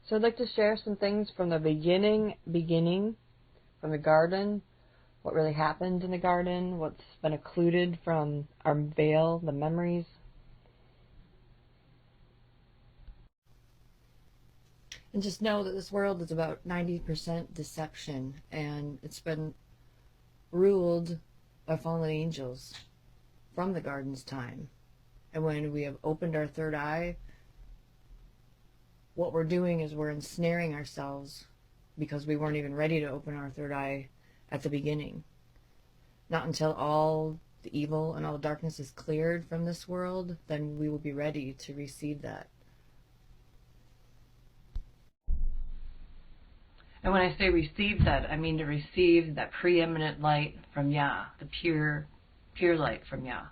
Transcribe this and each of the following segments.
So I'd like to share some things from the beginning, from the garden, what really happened in the garden, what's been occluded from our veil, the memories. And just know that this world is about 90% deception, and it's been ruled by fallen angels from the garden's time. And when we have opened our third eye, what we're doing is we're ensnaring ourselves because we weren't even ready to open our third eye at the beginning. Not until all the evil and all the darkness is cleared from this world, then we will be ready to receive that. And when I say receive that, I mean to receive that preeminent light from Yah, the pure light from Yah.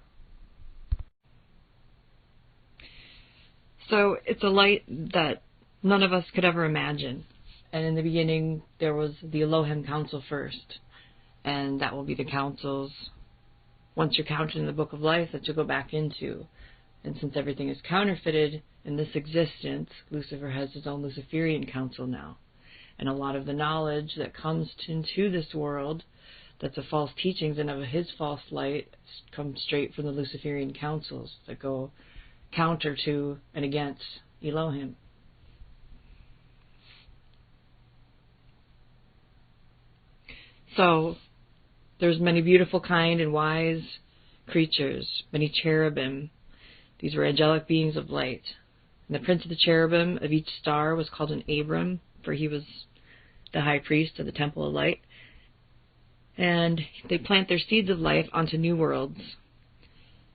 So it's a light that none of us could ever imagine. And in the beginning, there was the Elohim Council first. And that will be the councils, once you're counted in the Book of Life, that you'll go back into. And since everything is counterfeited in this existence, Lucifer has his own Luciferian council now. And a lot of the knowledge that comes into this world, that's of false teachings and of his false light, comes straight from the Luciferian councils that go counter to and against Elohim. So there's many beautiful, kind, and wise creatures, many cherubim. These were angelic beings of light. And the prince of the cherubim of each star was called an Abram, for he was the high priest of the temple of light. And they plant their seeds of life onto new worlds.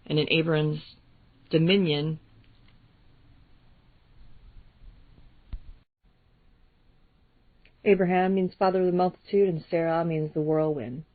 And in Abram's dominion, Abraham means father of the multitude, and Sarah means the whirlwind.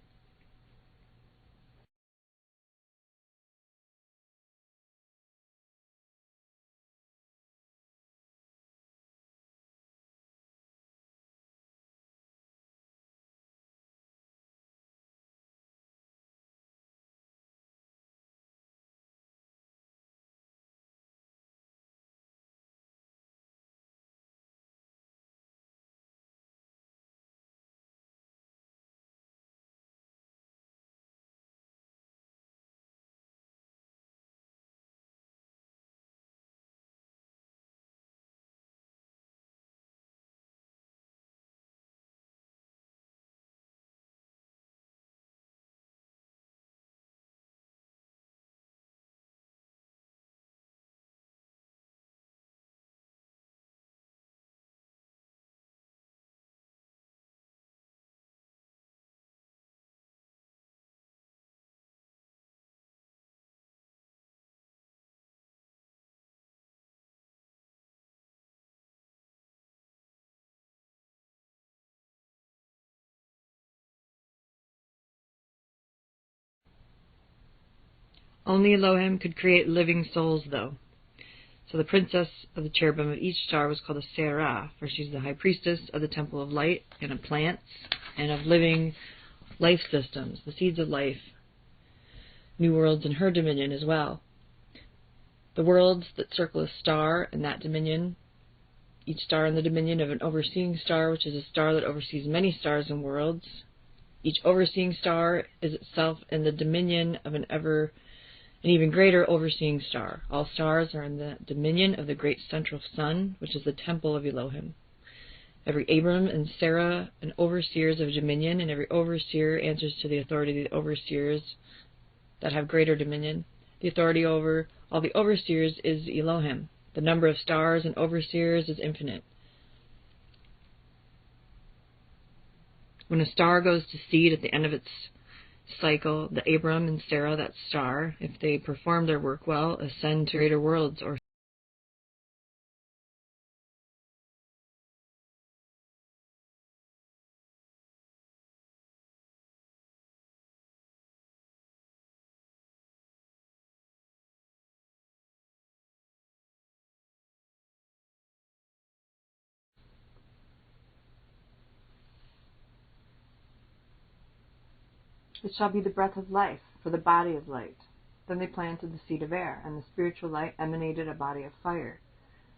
Only Elohim could create living souls, though. So the princess of the cherubim of each star was called a Sarah, for she's the high priestess of the temple of light and of plants and of living life systems, the seeds of life, new worlds in her dominion as well. The worlds that circle a star in that dominion, each star in the dominion of an overseeing star, which is a star that oversees many stars and worlds. Each overseeing star is itself in the dominion of an even greater overseeing star. All stars are in the dominion of the great central sun, which is the temple of Elohim. Every Abram and Sarah and overseers of dominion, and every overseer answers to the authority of the overseers that have greater dominion. The authority over all the overseers is Elohim. The number of stars and overseers is infinite. When a star goes to seed at the end of its cycle, the Abram and Sarah, that star, if they perform their work well, ascend to greater worlds or it shall be the breath of life for the body of light. Then they planted the seed of air, and the spiritual light emanated a body of fire.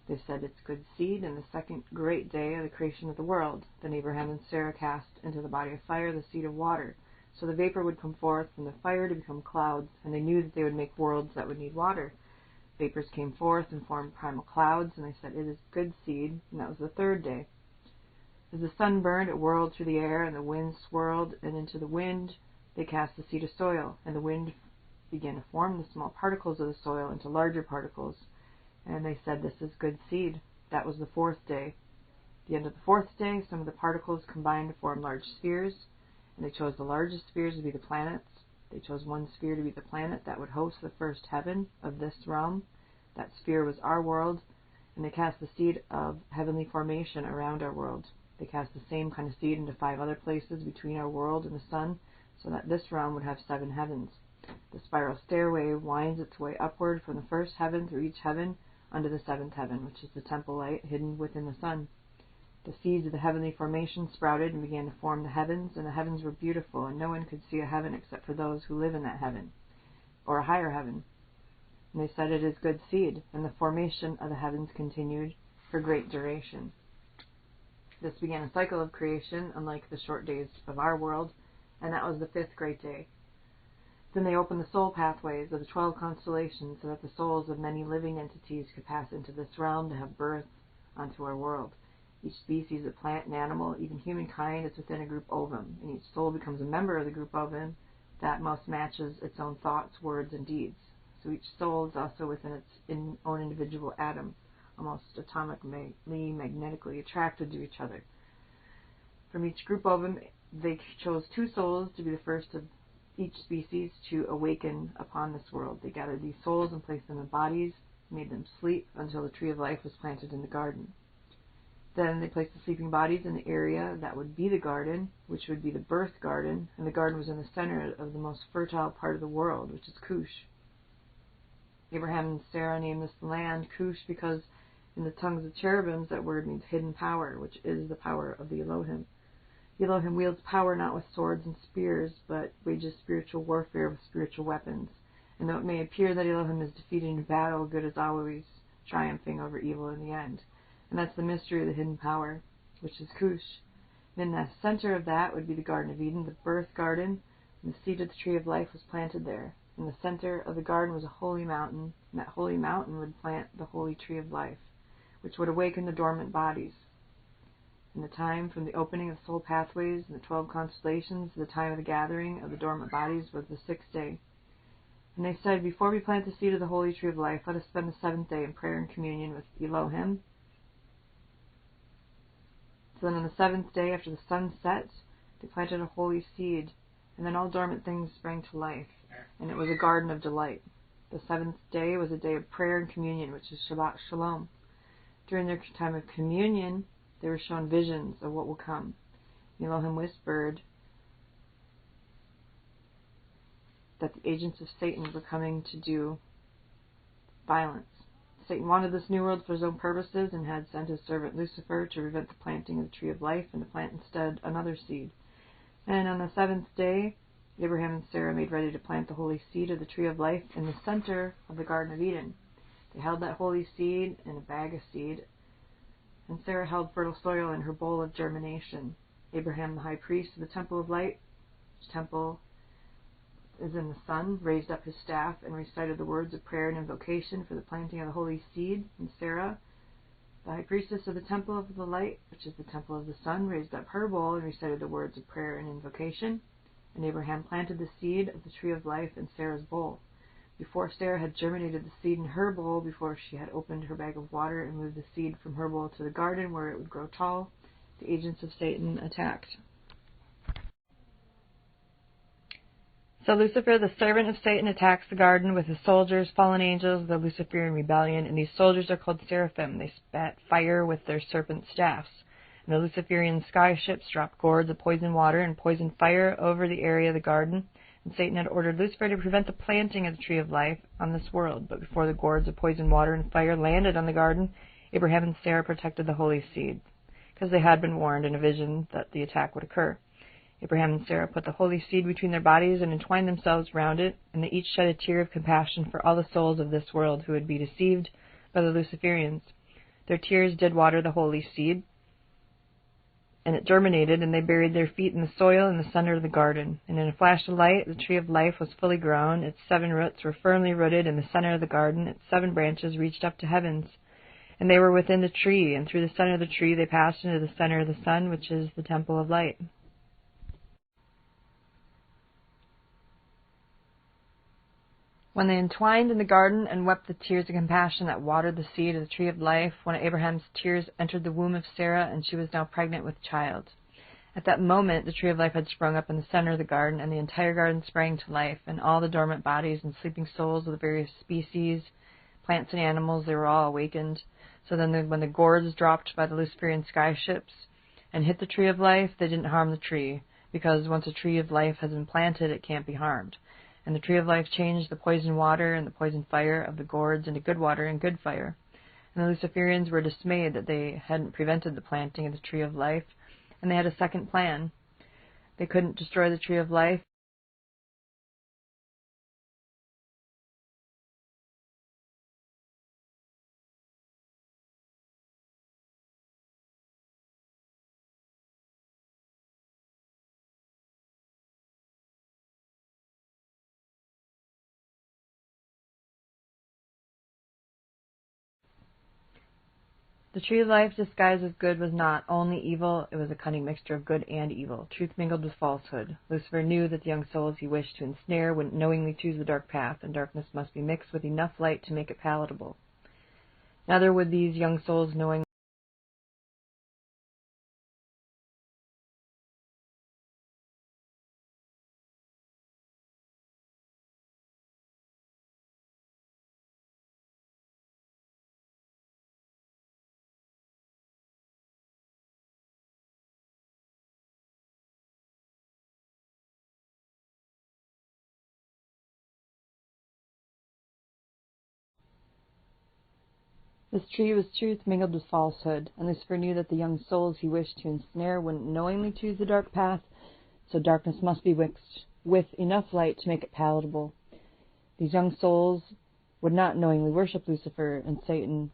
They said, "It's good seed, and the second great day of the creation of the world." Then Abraham and Sarah cast into the body of fire the seed of water, so the vapor would come forth from the fire to become clouds, and they knew that they would make worlds that would need water. Vapors came forth and formed primal clouds, and they said, "It is good seed," and that was the third day. As the sun burned, it whirled through the air, and the wind swirled, and into the wind they cast the seed of soil, and the wind began to form the small particles of the soil into larger particles. And they said, "This is good seed." That was the fourth day. At the end of the fourth day, some of the particles combined to form large spheres, and they chose the largest spheres to be the planets. They chose one sphere to be the planet that would host the first heaven of this realm. That sphere was our world, and they cast the seed of heavenly formation around our world. They cast the same kind of seed into 5 other places between our world and the sun, so that this realm would have 7 heavens. The spiral stairway winds its way upward from the first heaven through each heaven unto the 7th heaven, which is the temple light hidden within the sun. The seeds of the heavenly formation sprouted and began to form the heavens, and the heavens were beautiful, and no one could see a heaven except for those who live in that heaven, or a higher heaven. And they said, "It is good seed," and the formation of the heavens continued for great duration. This began a cycle of creation, unlike the short days of our world, and that was the 5th great day. Then they opened the soul pathways of the 12 constellations so that the souls of many living entities could pass into this realm to have birth onto our world. Each species of plant and animal, even humankind, is within a group ovum, and each soul becomes a member of the group ovum that most matches its own thoughts, words, and deeds. So each soul is also within its own individual atom, almost atomically, magnetically attracted to each other. From each group ovum, they chose 2 souls to be the first of each species to awaken upon this world. They gathered these souls and placed them in bodies, made them sleep until the tree of life was planted in the garden. Then they placed the sleeping bodies in the area that would be the garden, which would be the birth garden, and the garden was in the center of the most fertile part of the world, which is Cush. Abraham and Sarah named this land Cush because in the tongues of cherubims that word means hidden power, which is the power of the Elohim. The Elohim wields power not with swords and spears, but wages spiritual warfare with spiritual weapons. And though it may appear that Elohim is defeated in battle, good is always triumphing over evil in the end. And that's the mystery of the hidden power, which is Cush. And in the center of that would be the Garden of Eden, the birth garden, and the seed of the tree of life was planted there. In the center of the garden was a holy mountain, and that holy mountain would plant the holy tree of life, which would awaken the dormant bodies. In the time from the opening of the soul pathways and the 12 constellations to the time of the gathering of the dormant bodies was the 6th day. And they said, "Before we plant the seed of the holy tree of life, let us spend the 7th day in prayer and communion with Elohim." So then on the 7th day, after the sun set, they planted a holy seed, and then all dormant things sprang to life, and it was a garden of delight. The 7th day was a day of prayer and communion, which is Shabbat Shalom. During their time of communion, they were shown visions of what will come. Elohim whispered that the agents of Satan were coming to do violence. Satan wanted this new world for his own purposes and had sent his servant Lucifer to prevent the planting of the tree of life and to plant instead another seed. And on the 7th day, Abraham and Sarah made ready to plant the holy seed of the tree of life in the center of the Garden of Eden. They held that holy seed in a bag of seed, and Sarah held fertile soil in her bowl of germination. Abraham, the high priest of the temple of light, which temple is in the sun, raised up his staff and recited the words of prayer and invocation for the planting of the holy seed. And Sarah, the high priestess of the temple of the light, which is the temple of the sun, raised up her bowl and recited the words of prayer and invocation. And Abraham planted the seed of the tree of life in Sarah's bowl. Before Sarah had germinated the seed in her bowl, before she had opened her bag of water and moved the seed from her bowl to the garden where it would grow tall, the agents of Satan attacked. So Lucifer, the servant of Satan, attacks the garden with his soldiers, fallen angels, the Luciferian rebellion, and these soldiers are called seraphim. They spat fire with their serpent staffs. And the Luciferian sky ships dropped gourds of poison water and poison fire over the area of the garden. And Satan had ordered Lucifer to prevent the planting of the tree of life on this world. But before the gourds of poison water and fire landed on the garden, Abraham and Sarah protected the holy seed, because they had been warned in a vision that the attack would occur. Abraham and Sarah put the holy seed between their bodies and entwined themselves round it, and they each shed a tear of compassion for all the souls of this world who would be deceived by the Luciferians. Their tears did water the holy seed, and it germinated, and they buried their feet in the soil in the center of the garden. And in a flash of light, the tree of life was fully grown. Its 7 roots were firmly rooted in the center of the garden. Its 7 branches reached up to heavens. And they were within the tree, and through the center of the tree they passed into the center of the sun, which is the temple of light. When they entwined in the garden and wept the tears of compassion that watered the seed of the tree of life, when Abraham's tears entered the womb of Sarah, and she was now pregnant with child. At that moment the tree of life had sprung up in the center of the garden, and the entire garden sprang to life, and all the dormant bodies and sleeping souls of the various species, plants and animals, they were all awakened. So then when the gourds dropped by the Luciferian sky ships and hit the tree of life, they didn't harm the tree, because once a tree of life has been planted, it can't be harmed. And the tree of life changed the poison water and the poison fire of the gourds into good water and good fire. And the Luciferians were dismayed that they hadn't prevented the planting of the tree of life, and they had a second plan. They couldn't destroy the tree of life. The tree of life disguised as good was not only evil, it was a cunning mixture of good and evil, truth mingled with falsehood. Lucifer knew that the young souls he wished to ensnare wouldn't knowingly choose the dark path, and darkness must be mixed with enough light to make it palatable. Neither would these young souls knowing this tree was truth mingled with falsehood, and Lucifer knew that the young souls he wished to ensnare wouldn't knowingly choose the dark path, so darkness must be mixed with enough light to make it palatable. These young souls would not knowingly worship Lucifer and Satan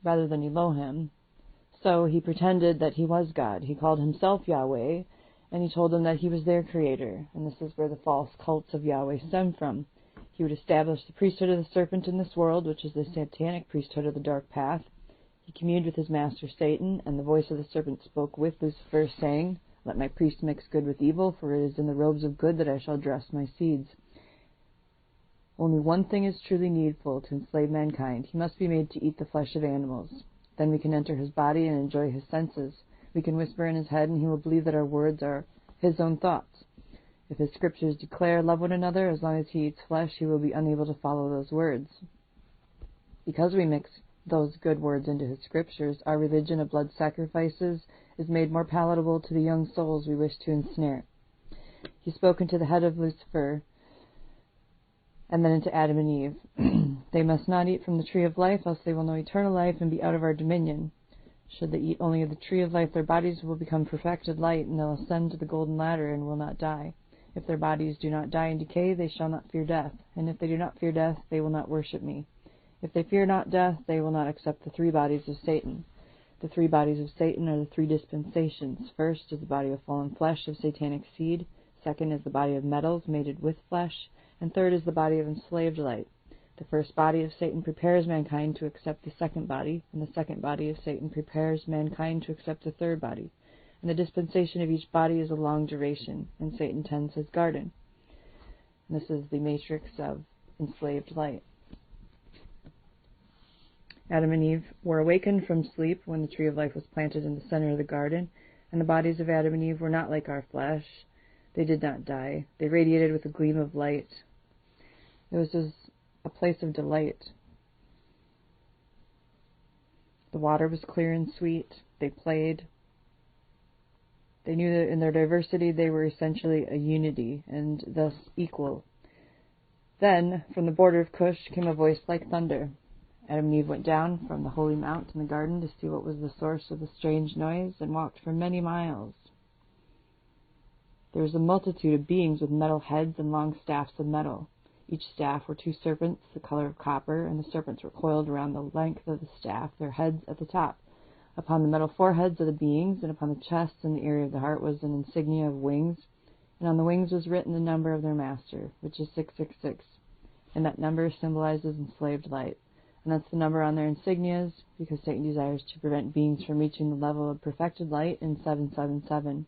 rather than Elohim, so he pretended that he was God. He called himself Yahweh, and he told them that he was their creator, and this is where the false cults of Yahweh stem from. He would establish the priesthood of the serpent in this world, which is the satanic priesthood of the dark path. He communed with his master Satan, and the voice of the serpent spoke with Lucifer, saying, "Let my priest mix good with evil, for it is in the robes of good that I shall dress my seeds." Only one thing is truly needful to enslave mankind. He must be made to eat the flesh of animals. Then we can enter his body and enjoy his senses. We can whisper in his head, and he will believe that our words are his own thoughts. If his scriptures declare love one another, as long as he eats flesh, he will be unable to follow those words. Because we mix those good words into his scriptures, our religion of blood sacrifices is made more palatable to the young souls we wish to ensnare. He spoke into the head of Lucifer, and then into Adam and Eve. They must not eat from the tree of life, else they will know eternal life and be out of our dominion. Should they eat only of the tree of life, their bodies will become perfected light, and they'll ascend to the golden ladder and will not die. If their bodies do not die and decay, they shall not fear death. And if they do not fear death, they will not worship me. If they fear not death, they will not accept the 3 bodies of Satan. The 3 bodies of Satan are the 3 dispensations. First is the body of fallen flesh of satanic seed. Second is the body of metals mated with flesh. And third is the body of enslaved light. The first body of Satan prepares mankind to accept the second body, and the second body of Satan prepares mankind to accept the third body. And the dispensation of each body is a long duration, and Satan tends his garden. And this is the matrix of enslaved light. Adam and Eve were awakened from sleep when the tree of life was planted in the center of the garden, and the bodies of Adam and Eve were not like our flesh. They did not die. They radiated with a gleam of light. It was just a place of delight. The water was clear and sweet. They played. They knew that in their diversity they were essentially a unity, and thus equal. Then, from the border of Cush came a voice like thunder. Adam and Eve went down from the holy mount in the garden to see what was the source of the strange noise, and walked for many miles. There was a multitude of beings with metal heads and long staffs of metal. Each staff were 2 serpents, the color of copper, and the serpents were coiled around the length of the staff, their heads at the top. Upon the metal foreheads of the beings, and upon the chest and the area of the heart was an insignia of wings, and on the wings was written the number of their master, which is 666, and that number symbolizes enslaved light. And that's the number on their insignias, because Satan desires to prevent beings from reaching the level of perfected light in 777.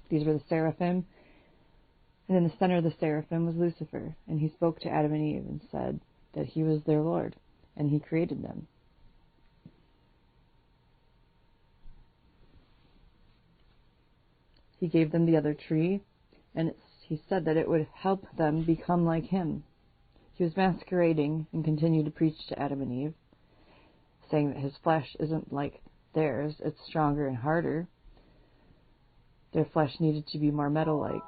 These were the seraphim, and in the center of the seraphim was Lucifer, and he spoke to Adam and Eve and said that he was their Lord, and he created them. He gave them the other tree, and he said that it would help them become like him. He was masquerading and continued to preach to Adam and Eve, saying that his flesh isn't like theirs, it's stronger and harder. Their flesh needed to be more metal-like.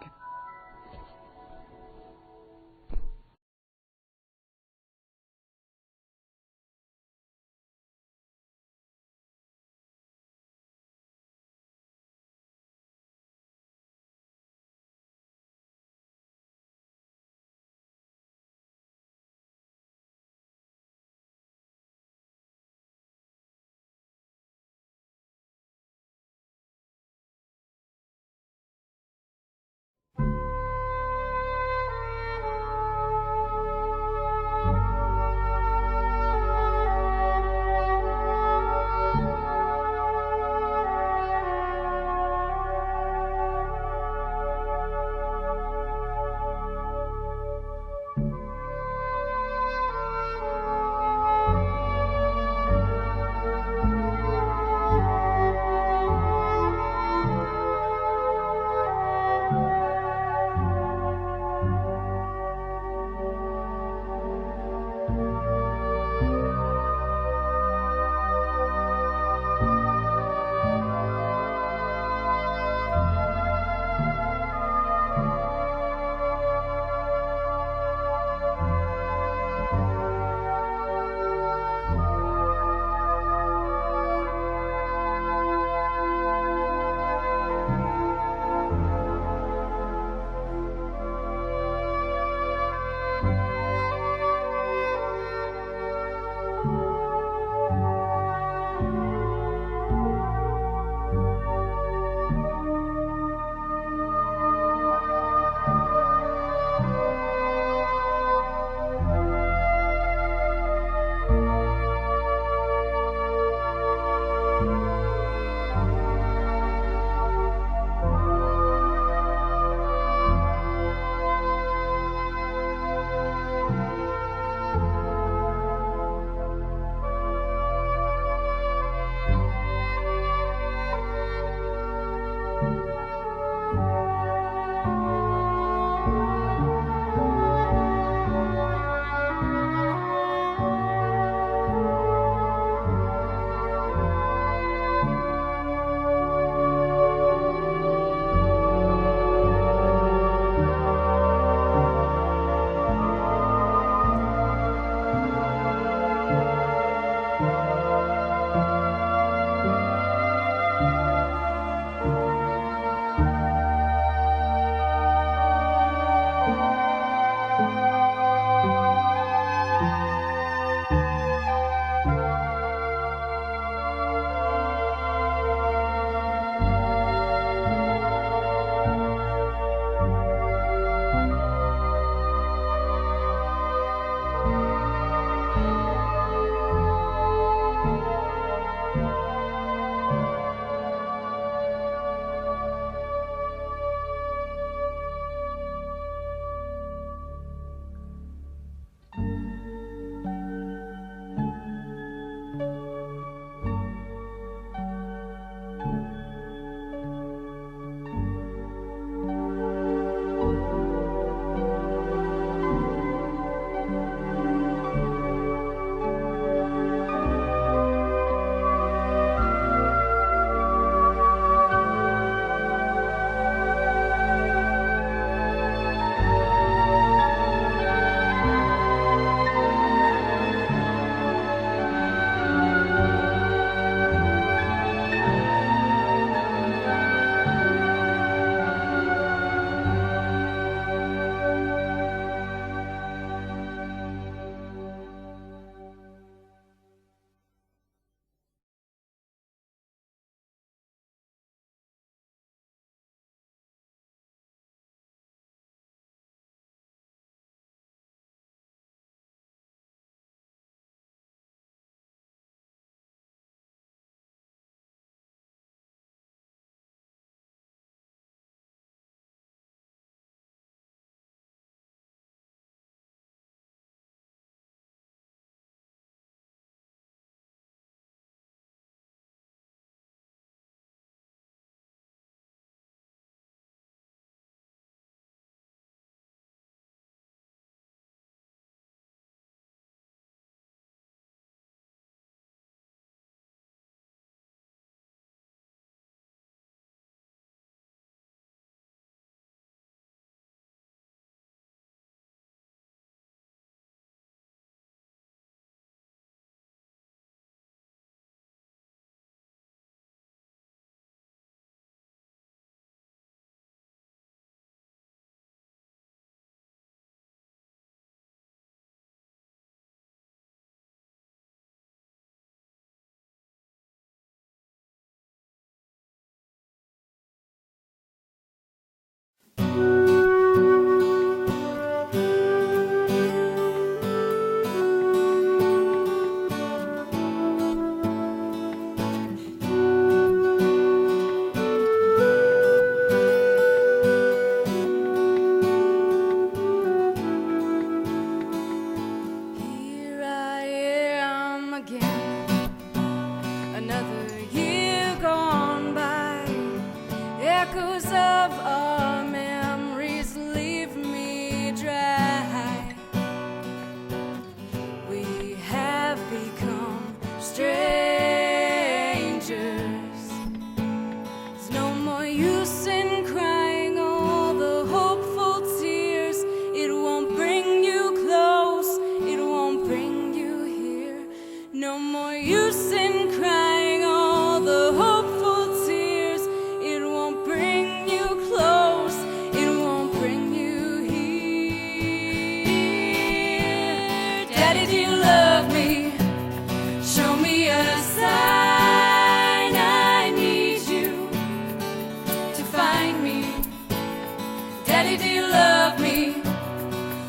Daddy, do you love me?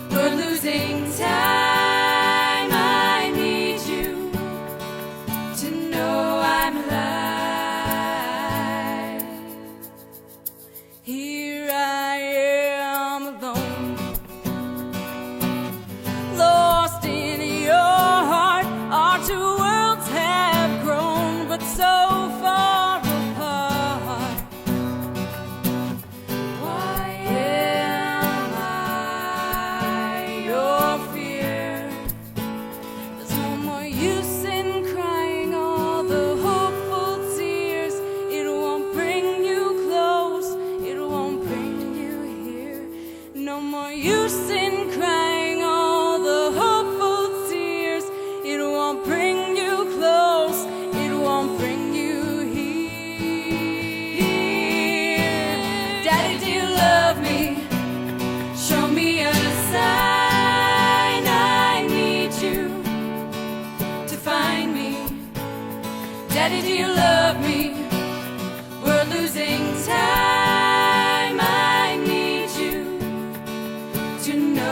We're losing time. I need you to know I'm alive. Here I am alone, lost in your heart. Our two worlds have grown, but so far apart. Why am I your fear? There's no more use in crying all the hopeful tears. It won't bring you close, it won't bring you here. No more use in crying all the hopeful tears. It won't bring you close, it won't bring you here. Daddy, do you love me? Show me a sign. I need you to find me. Daddy, do you love me? We're losing time. I need you to know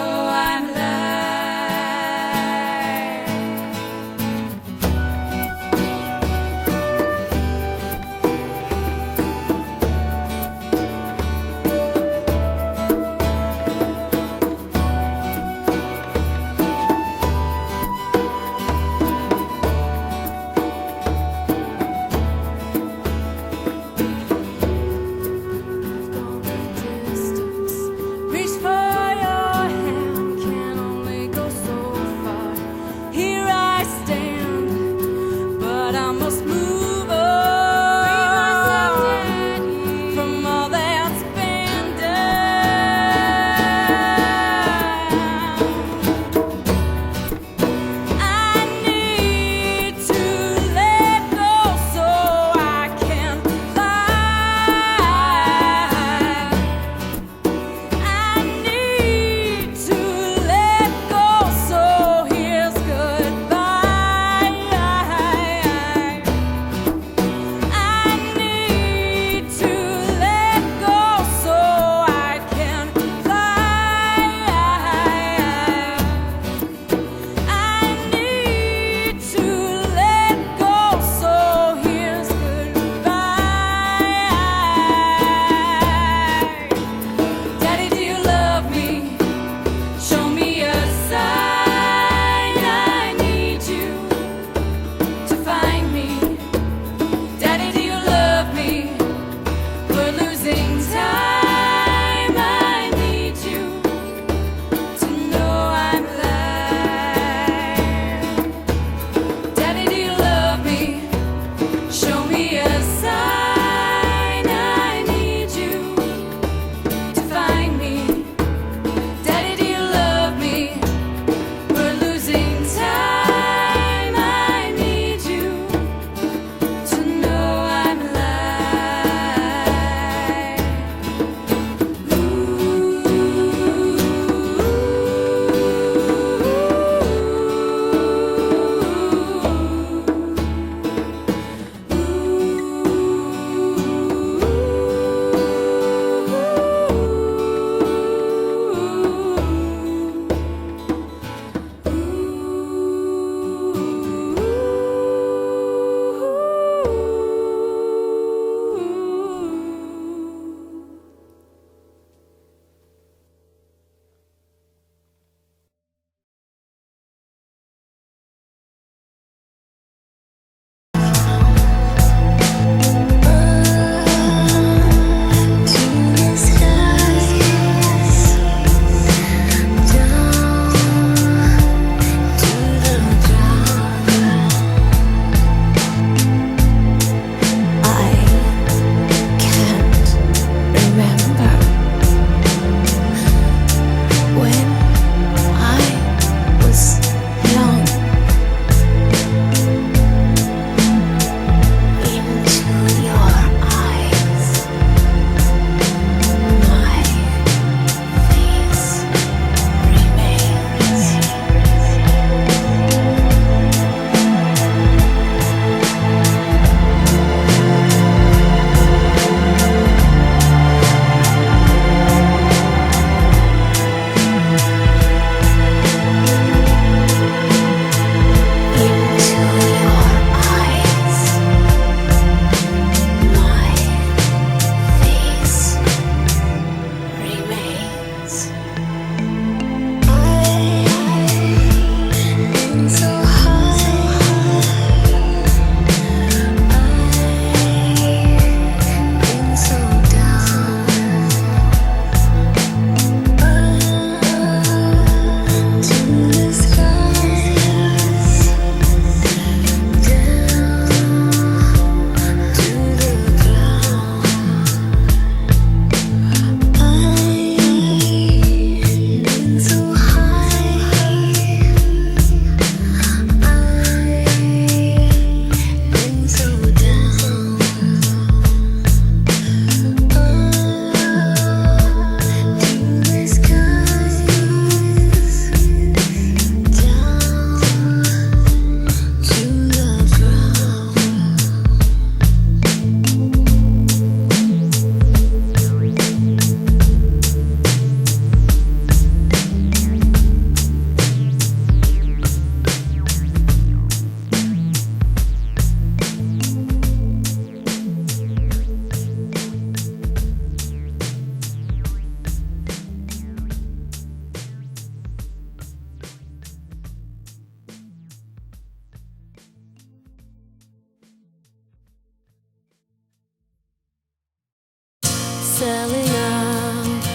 Selling out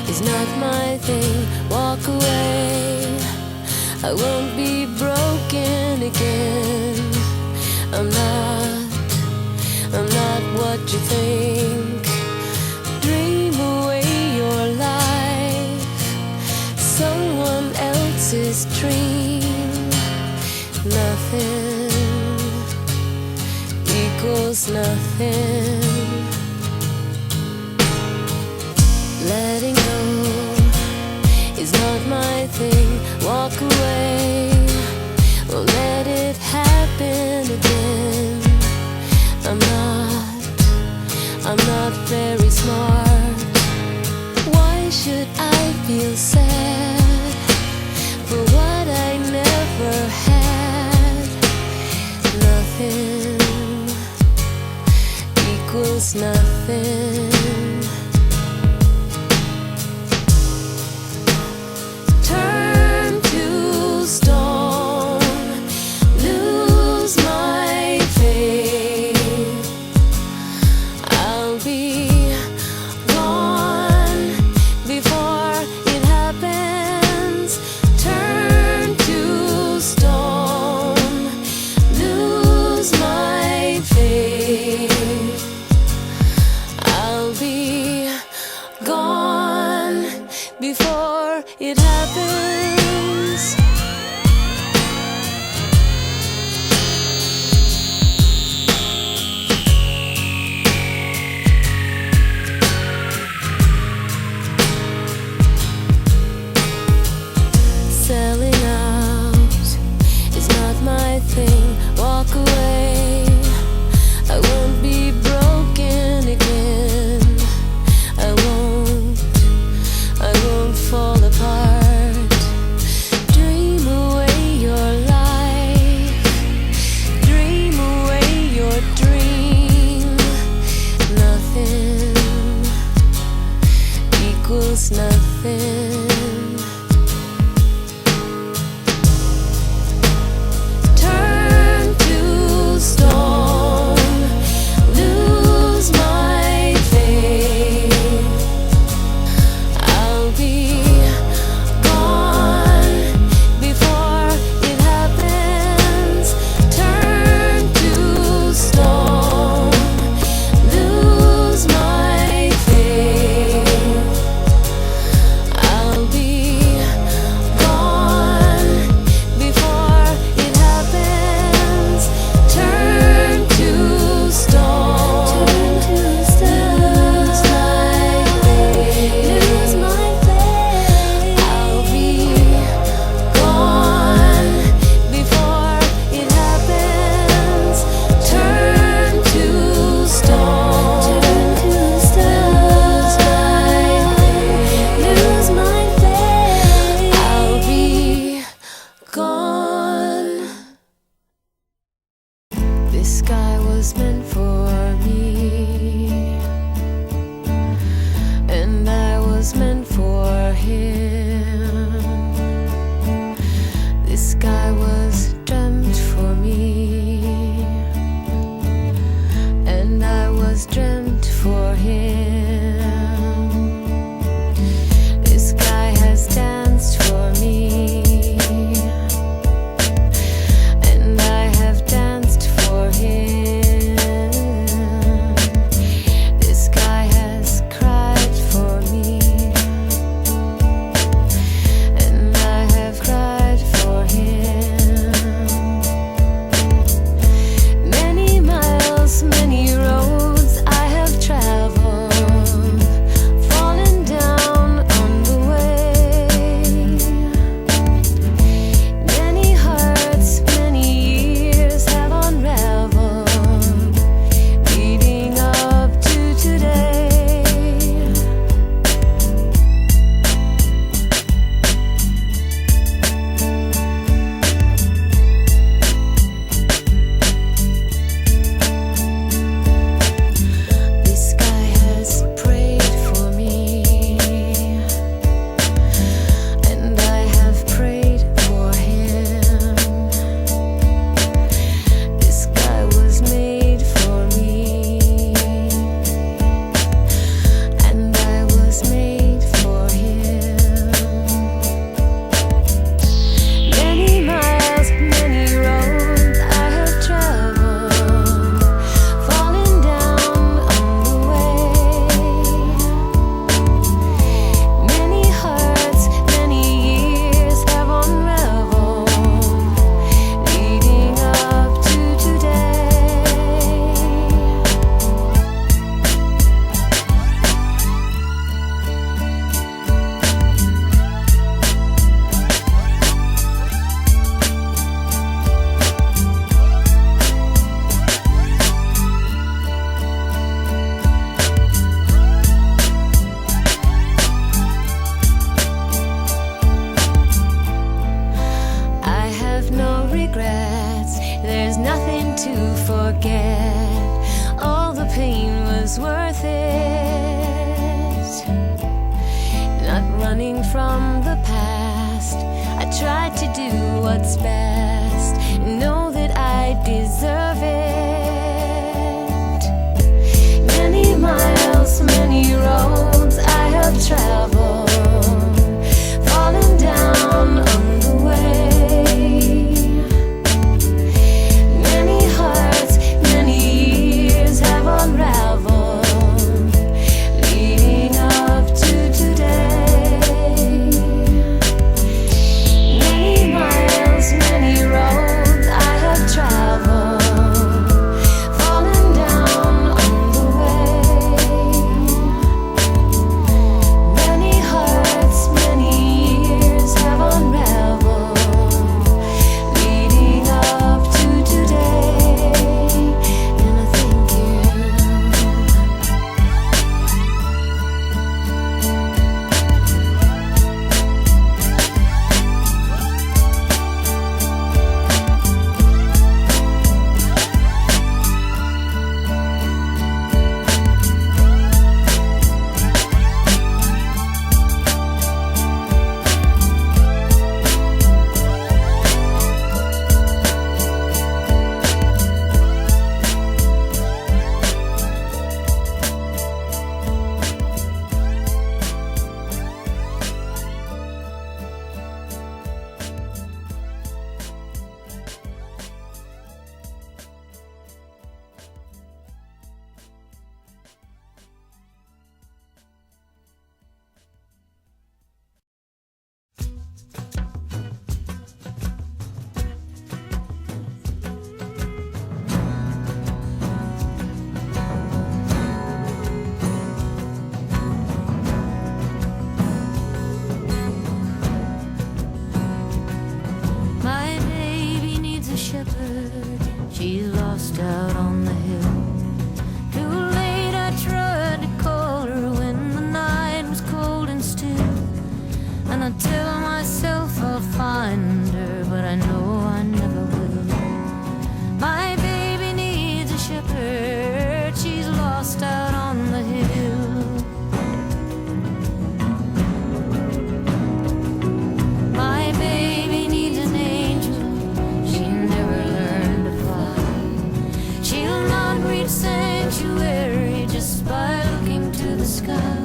is not my thing. Walk away, I won't be broken again. I'm not what you think. Dream away your life, someone else's dream. Nothing equals nothing. Letting go is not my thing. Walk away, won't let it happen again. I'm not very smart. Why should I feel sad for what I never had? Nothing equals nothing. Turn to stone, lose my faith. I'll be gone before it happens. Turn to stone, lose my faith. I'll be gone before it happens. Selling out is not my thing. Walk away, I won't be broken again. I won't fall apart. Dream away your life, dream away your dream. Nothing equals nothing. Turn to stone, lose my faith. I'll be gone before it happens. Turn to stone, lose my faith. I'll be to forget. All the pain was worth it. Not running from the past, I tried to do what's best, know that I deserve it. Many miles, many roads I have traveled, fallen down on the way. Many hearts, many years have unraveled, leading up to today. Many miles, many roads I have traveled, fallen down on the way. Many hearts, many years have unraveled, leading up to today. And I thank you. My baby needs a shepherd. She's lost out on the hill. Too late I tried to call her when the night was cold and still. And I tell myself I'll find her, but I know I never will. My baby needs a shepherd. She's lost out on the hill. My baby needs an angel. She never learned to fly. She'll not reach sanctuary just by looking to the sky.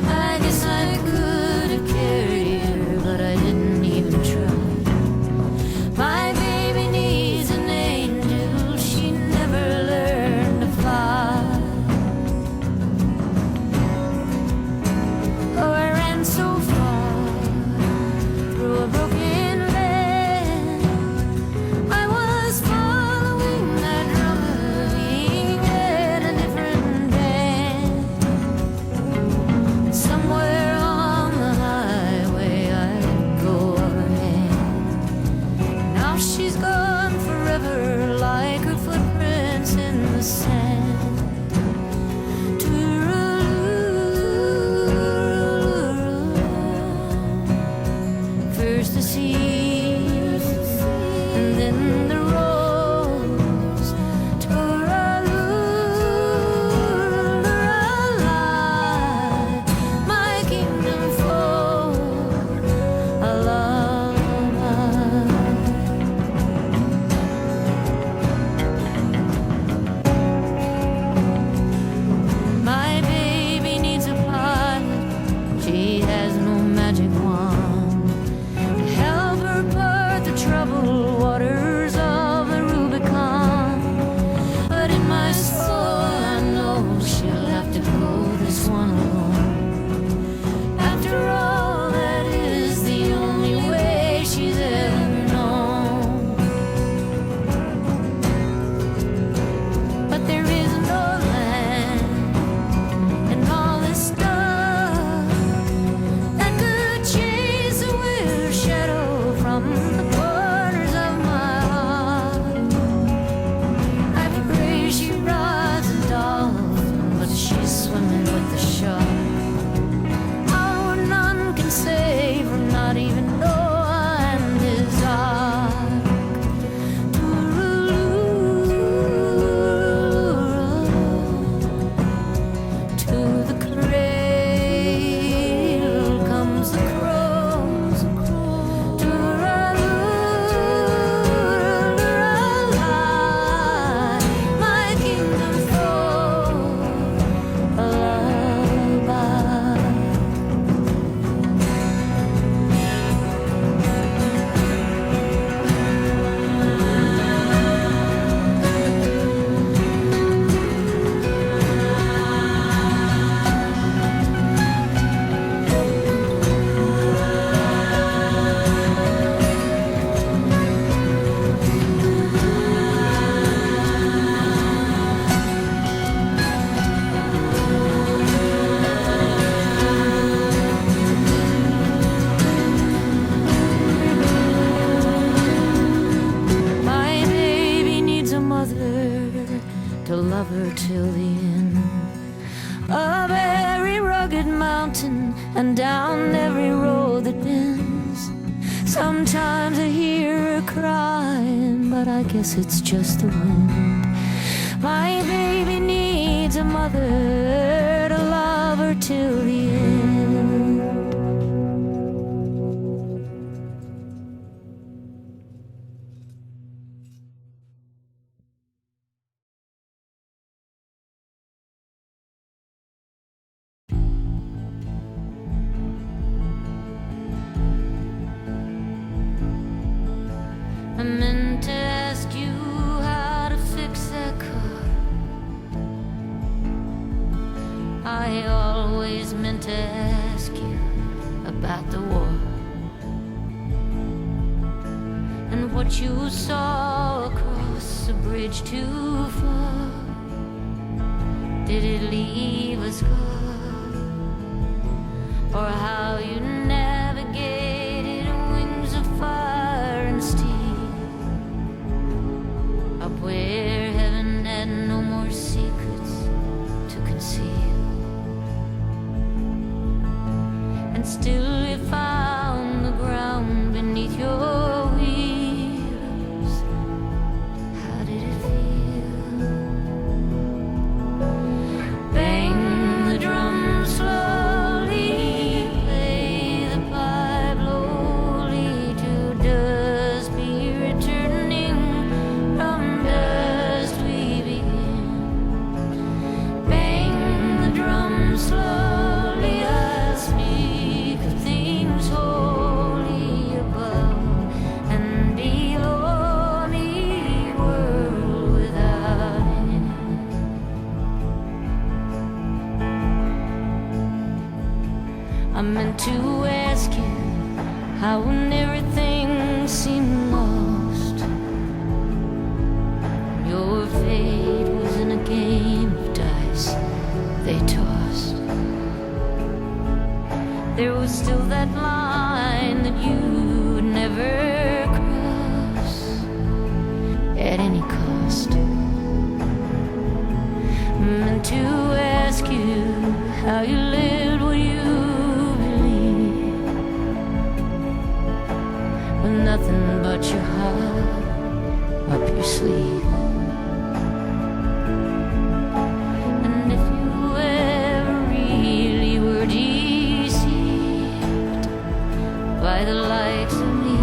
I guess I could have carried her, but I didn't even try. My baby needs an angel. She never learned to fly. Oh, I ran so far through a broken land. I was following that drummer, being led a different band. Somewhere on the highway I let go of her hand. Now she's gone forever, like her footprints in the sand. First the seas, and then the rose. My kingdom for a lullaby. My baby needs a pilot. She has no magic wand to help her part the troubled waters of the Rubicon. But in my soul I know she'll have to go this one alone. After all, that is the only way she's ever known. But there is no land and all this stuff that could change down every road that bends. Sometimes I hear her crying, but I guess it's just the wind. My baby needs a mother to love her till the end. I meant to ask you how to fix that car. I always meant to ask you about the war and what you saw across the bridge too far. Did it leave a scar, or how you navigated wings of fire and steel up where heaven had no more secrets to conceal? And still you found the ground beneath your wheels. How did it feel? Bang the drum slowly, play the pipe lowly, to dust be returning, from dust we begin. Bang the drum slowly, I speak of things holy above and below me, world without end. I meant to ask you how when everything seemed lost, your fate was in a game of dice they tossed. There was still that line that you would never cross at any cost. Meant to ask you how you lived what you believed, with nothing but your heart up your sleeve. And if you ever really were deceived by the likes of me,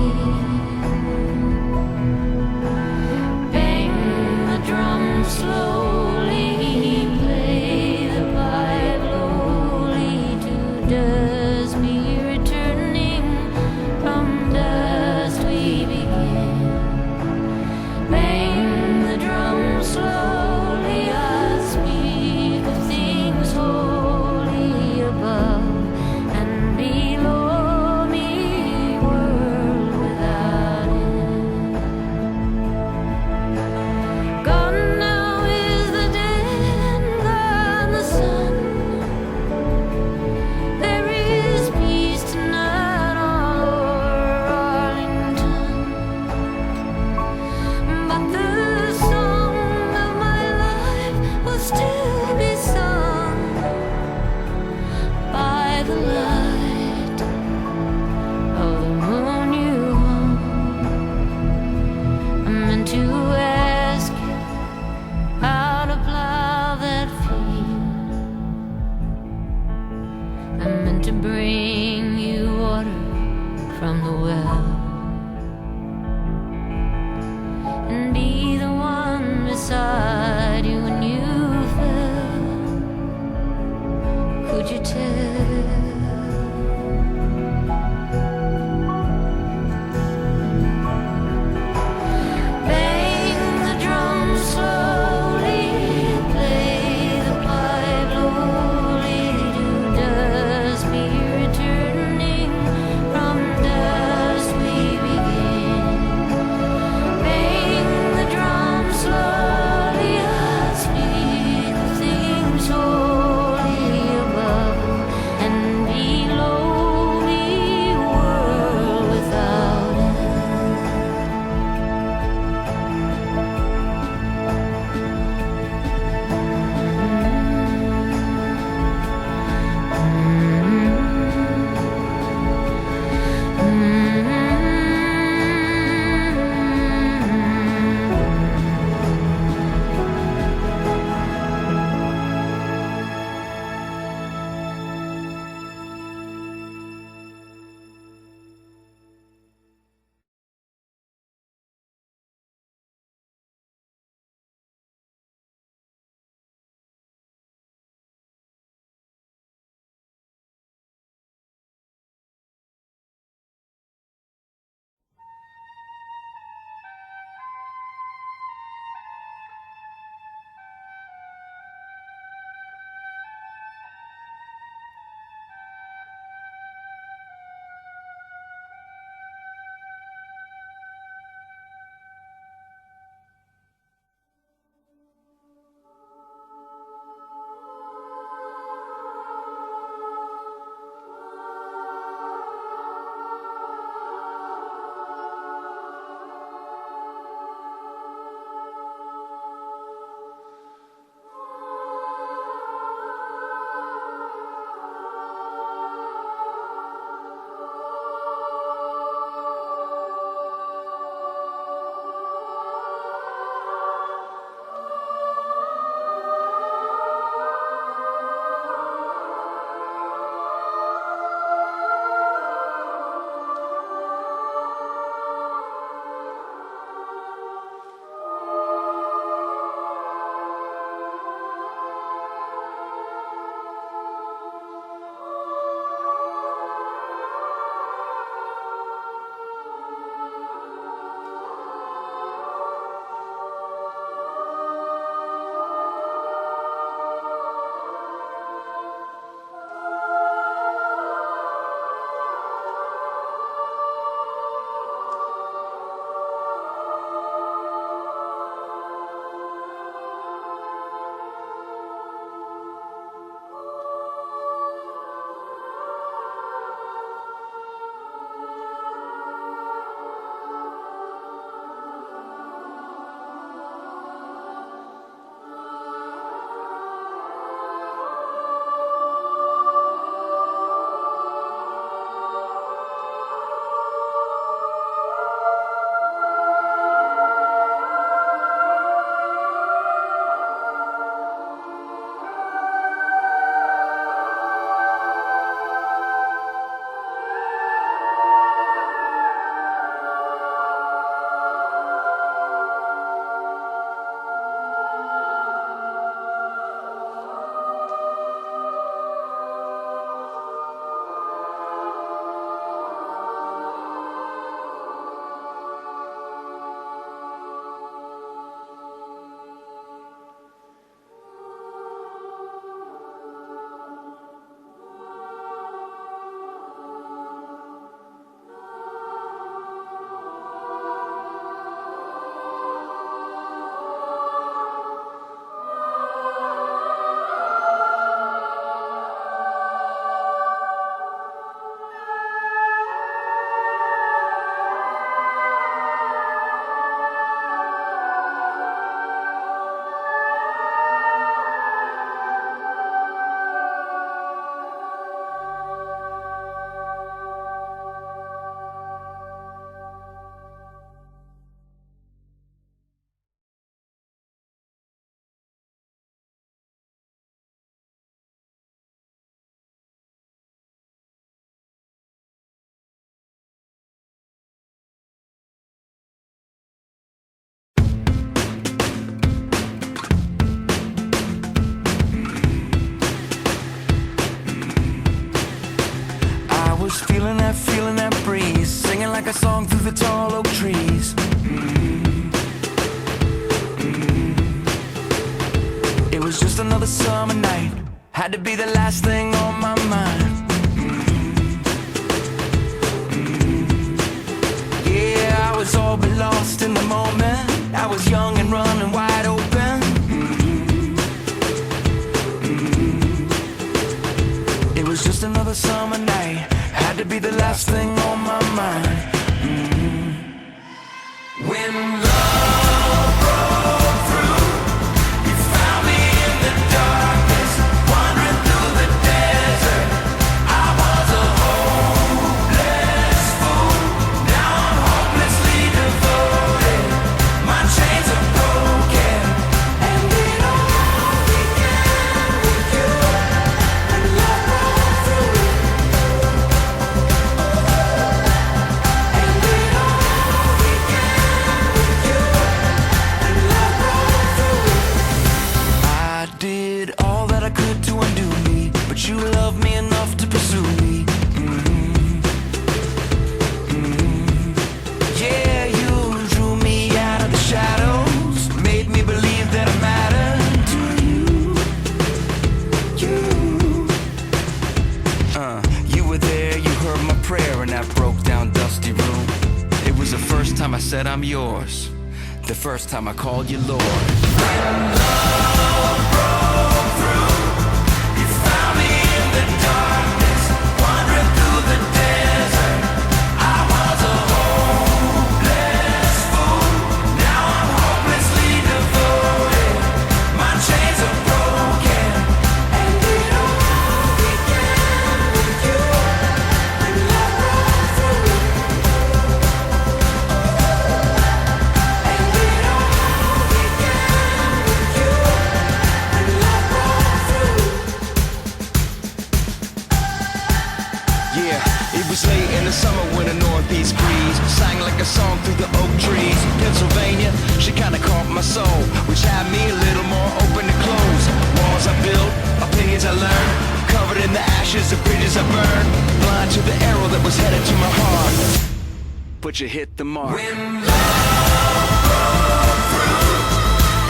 bang the drum slowly, play the pipe lowly, to dust be returning, from dust we begin. Bang the drum slowly, I speak of things holy above and below me, world was feeling that breeze, singing like a song through the tall oak trees. It was just another summer night, had to be the last thing on my mind. Yeah, I was all but lost in the moment. I was young and running wide open. It was just another summer night, had to be the last thing on my mind. When love broke through, you found me in the darkness, wandering through the desert. I was a hopeless fool, now I'm hopelessly devoted. My chains are broken, and it all began with you. When love broke through, and it all began with you. When love broke through, I did all that I could to undo me, but you loved me enough to pursue me. Yeah, you drew me out of the shadows, made me believe that I mattered to you. You were there, you heard my prayer in that broke down dusty room. It was the first time I said I'm yours, the first time I called you Lord. When love broke through, you found me in the darkness, wandering through the desert. I was a hopeless fool, now I'm hopelessly devoted. My chains are broken, and it all began with you. When love broke through, and it all began with you. When love broke through. Yeah, it was late in the summer when a northeast breeze sang like a song through the oak trees. Pennsylvania, she kinda caught my soul, which had me a little more open to close. Walls I built, opinions I learned, covered in the ashes of bridges I burned. Blind to the arrow that was headed to my heart, but you hit the mark. When love broke through,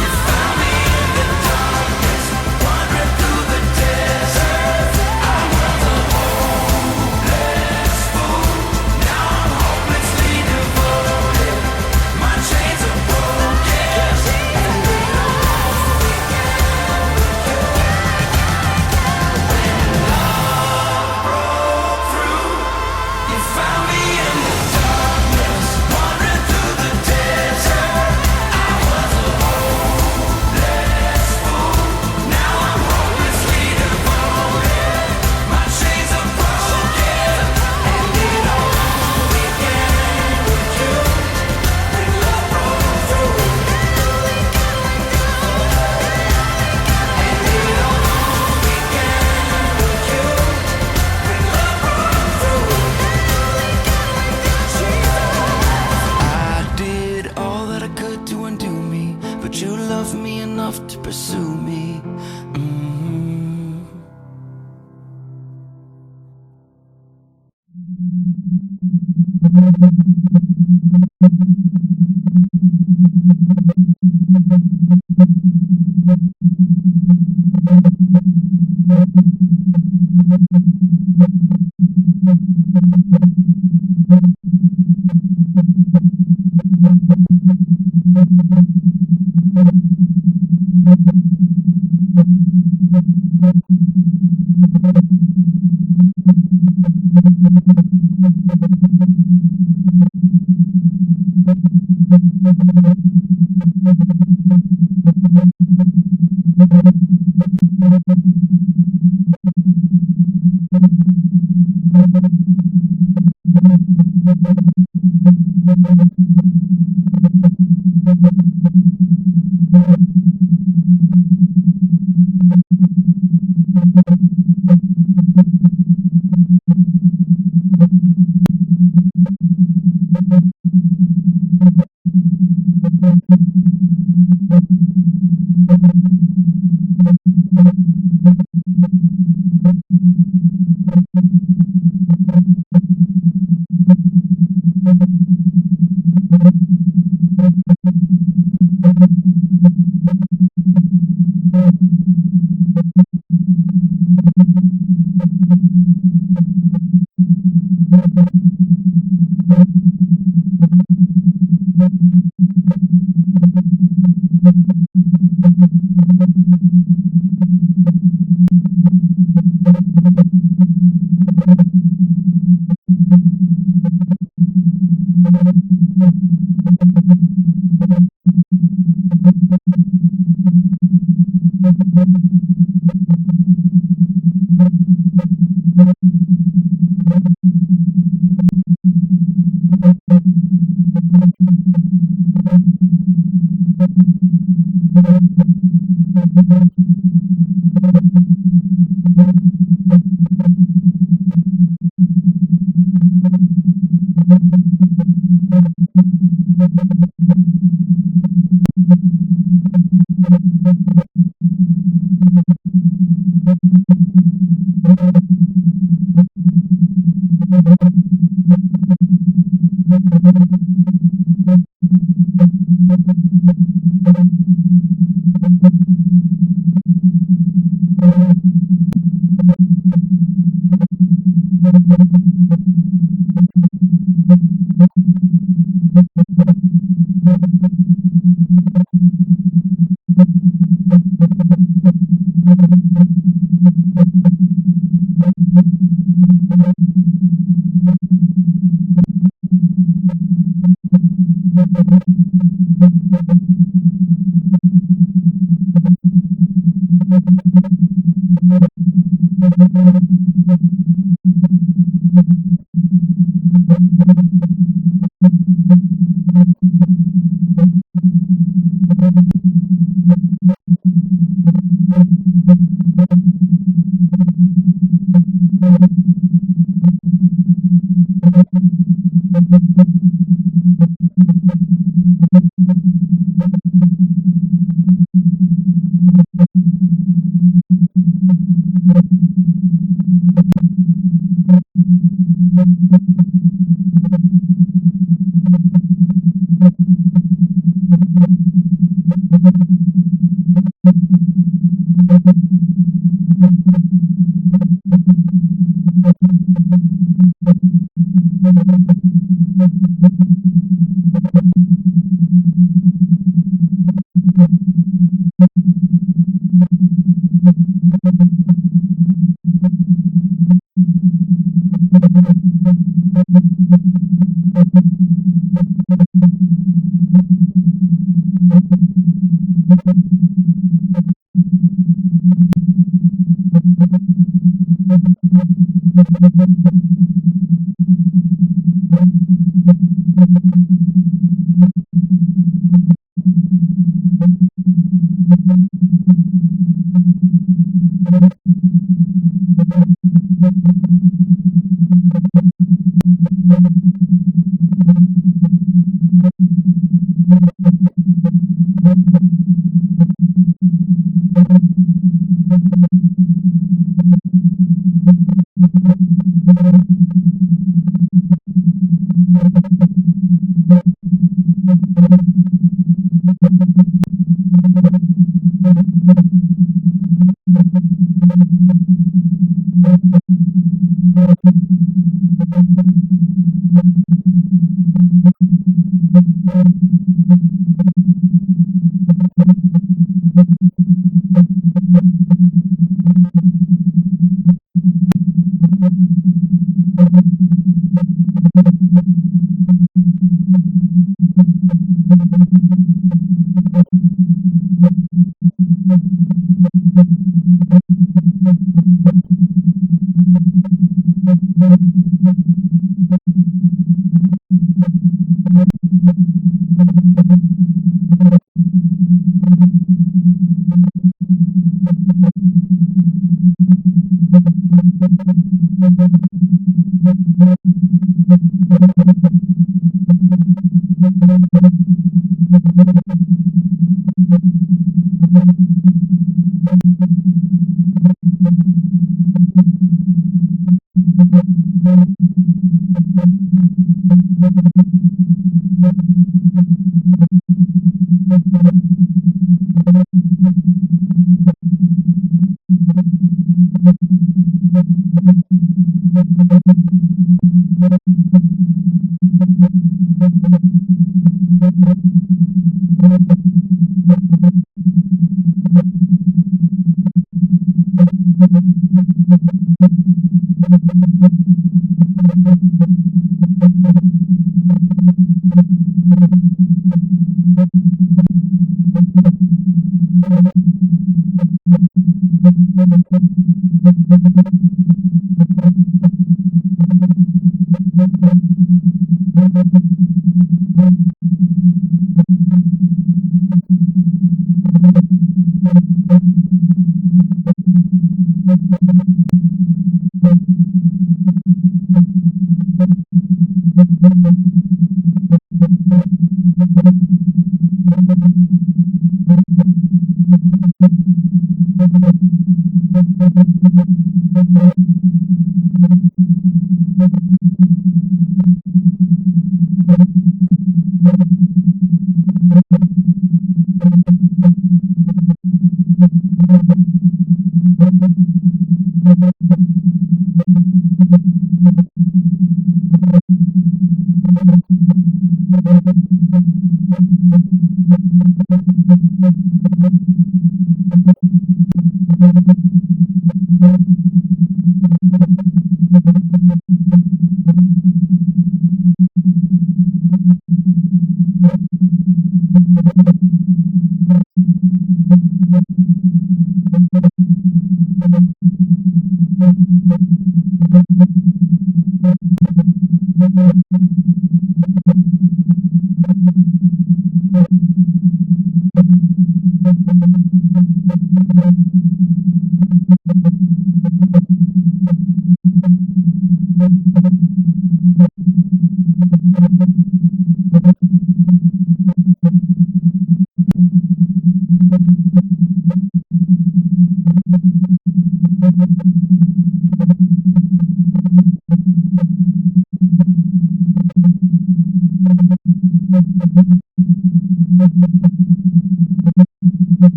you found me in the darkness, wandering through the desert. I was a hopeless fool, now I'm hopelessly devoted. My chains are broken, and it all began with you. When love broke through, you found me in the darkness, wandering through the desert. I was a hopeless fool, now I'm hopelessly devoted. My chains are broken, and it all began with you. When love broke through, and it all began with you. When love broke through. I did all that I could to undo me, but you loved me enough to pursue me.